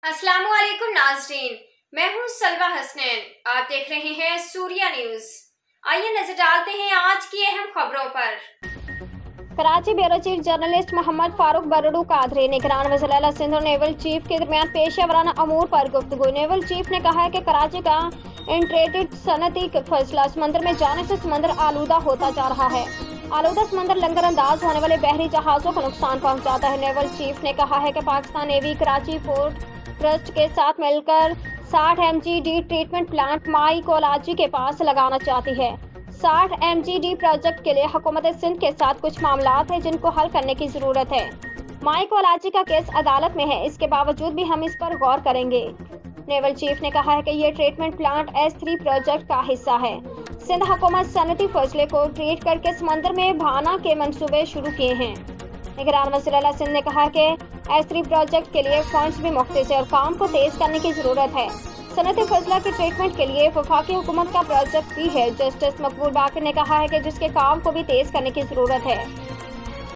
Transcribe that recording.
अस्सलाम वालेकुम नाज़रीन, मैं हूँ सलवा हसनैन। आप देख रहे हैं सूर्या न्यूज़। आइए नजर डालते हैं आज की अहम खबरों पर। Karachi bureau chief journalist Mohammad Farooq बरड़ू कादरी निगरान वज़ीर सिंध और नेवल चीफ के दरमियान पेशेवराना अमूर पर गुफ्तगू। नेवल चीफ ने कहा है कि कराची का इंटीग्रेटेड सनती फैसला समंदर में जाने से समंदर आलूदा होता जा रहा है। आलूदा समंदर लंगर अंदाज होने वाले बहरी जहाजों को नुकसान पहुंचाता है। नेवल चीफ ने कहा है कि Pakistan navy Karachi port trust के साथ मिलकर 60 MGD ट्रीटमेंट प्लांट माई कोलाची के पास लगाना चाहती है। 60 MGD प्रोजेक्ट के लिए हुकूमत सिंध के साथ कुछ मामलात हैं जिनको हल करने की जरूरत है। माई कोलाची का केस अदालत में है, इसके बावजूद भी हम इस पर गौर करेंगे। नेवल चीफ ने कहा है कि ये ट्रीटमेंट प्लांट S3 प्रोजेक्ट का हिस्सा है। सिंध हुकूमत सनती फैसले को ट्रीट करके समंदर में भाना के मंसूबे शुरू किए हैं। निगरान वज़ीर सिंध ने कहा कि S3 प्रोजेक्ट के लिए फंड्स भी मुख्तस है और काम को तेज करने की जरूरत है। सनती फैसला के ट्रीटमेंट के लिए वफाकी हुकूमत का प्रोजेक्ट भी है। जस्टिस मकबूल बाकर ने कहा है कि जिसके काम को भी तेज करने की जरूरत है।